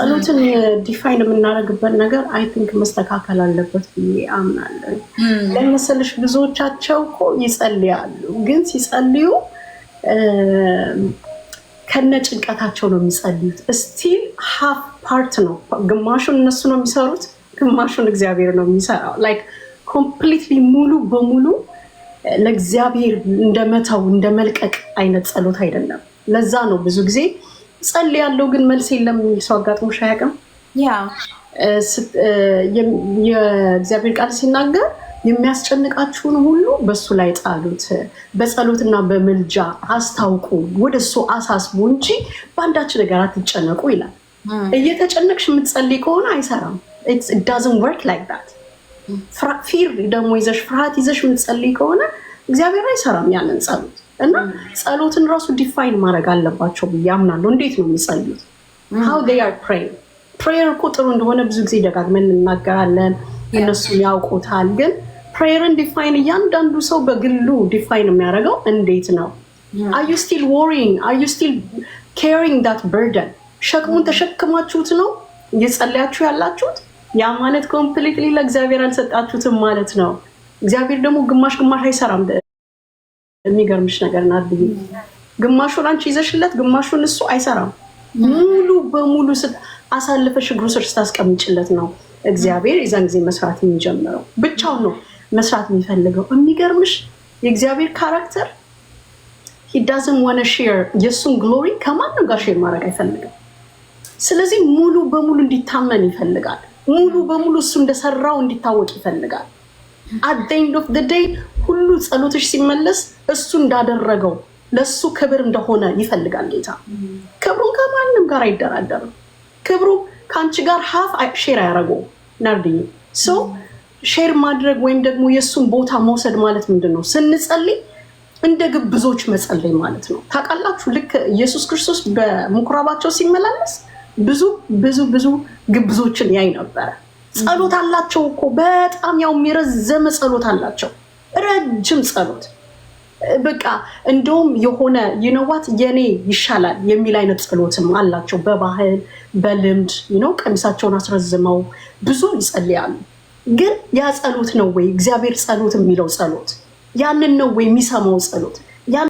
ጸሎትን ዲፋይን የምናደርግበት ነገር አይ ቲንክ መስተካከል አለበት ብዬ አምናለሁ። ለመሰለሽ ብዙዎቻቸው እኮ ይጸልያሉ፣ ግን ሲጸልዩ ከነ ጭንቀታቸው ነው የሚጸልዩት። ስቲል ሃፍ ፓርት ነው። ግማሹን እነሱ ነው የሚሰሩት፣ ግማሹን እግዚአብሔር ነው የሚሰራው። ላይክ ኮምፕሊትሊ ሙሉ በሙሉ ለእግዚአብሔር እንደመተው እንደመልቀቅ አይነት ጸሎት አይደለም። ለዛ ነው ብዙ ጊዜ ጸልያለሁ ግን መልስ የለም የሚል ሰው አጋጥሞሽ አያውቅም? የእግዚአብሔር ቃል ሲናገር የሚያስጨንቃችሁን ሁሉ በሱ ላይ ጣሉት፣ በጸሎትና በምልጃ አስታውቁ፣ ወደ እሱ አሳስቡ እንጂ በአንዳች ነገር አትጨነቁ ይላል። እየተጨነቅሽ የምትጸልይ ከሆነ አይሰራም። it doesn't work like that። ፊር ደግሞ ይዘሽ ፍርሃት ይዘሽ የምትጸልይ ከሆነ እግዚአብሔር አይሰራም ያንን ጸሎት። እና ጸሎትን ራሱ ዲፋይን ማድረግ አለባቸው ብዬ አምናለሁ። እንዴት ነው የሚጸልዩት? how they are praying። ፕሬየር እኮ ጥሩ እንደሆነ ብዙ ጊዜ ደጋግመን እናገራለን፣ እነሱ ያውቁታል። ግን ፕሬየርን ዲፋይን እያንዳንዱ ሰው በግሉ ዲፋይን የሚያደርገው እንዴት ነው? are you still worrying? are you still carrying that burden? ሸክሙን ተሸክማችሁት ነው እየጸለያችሁ ያላችሁት? ያ ማለት ኮምፕሊትሊ ለእግዚአብሔር አልሰጣችሁትም ማለት ነው። እግዚአብሔር ደግሞ ግማሽ ግማሽ አይሰራም። የሚገርምሽ ነገር ናት ብዬ ግማሹን አንቺ ይዘሽለት ግማሹን እሱ አይሰራም። ሙሉ በሙሉ አሳልፈሽ እግሩ ስር ስታስቀምጭለት ነው እግዚአብሔር የዛን ጊዜ መስራት የሚጀምረው። ብቻውን ነው መስራት የሚፈልገው። የሚገርምሽ የእግዚአብሔር ካራክተር he doesn't want to share የሱን ግሎሪ ከማንም ጋር ሼር ማድረግ አይፈልግም። ስለዚህ ሙሉ በሙሉ እንዲታመን ይፈልጋል። ሙሉ በሙሉ እሱ እንደሰራው እንዲታወቅ ይፈልጋል። at the end of the day ሁሉ ጸሎትሽ ሲመለስ እሱ እንዳደረገው ለሱ ክብር እንደሆነ ይፈልጋል ጌታ። ክብሩን ከማንም ጋር አይደራደርም። ክብሩ ከአንቺ ጋር ሀፍ ሼር አያደርገውም። ናርዲኝ ሶ ሼር ማድረግ ወይም ደግሞ የእሱን ቦታ መውሰድ ማለት ምንድን ነው? ስንጸልይ እንደ ግብዞች መጸለይ ማለት ነው። ታውቃላችሁ፣ ልክ ኢየሱስ ክርስቶስ በምኩራባቸው ሲመላለስ ብዙ ብዙ ብዙ ግብዞችን ያይ ነበረ። ጸሎት አላቸው እኮ በጣም ያው የሚረዘመ ጸሎት አላቸው፣ ረጅም ጸሎት። በቃ እንደውም የሆነ ይነዋት የኔ ይሻላል የሚል አይነት ጸሎትም አላቸው። በባህል በልምድ ቀሚሳቸውን አስረዝመው ብዙ ይጸልያሉ። ግን ያ ጸሎት ነው ወይ እግዚአብሔር ጸሎት የሚለው ጸሎት? ያንን ነው ወይ የሚሰማው ጸሎት?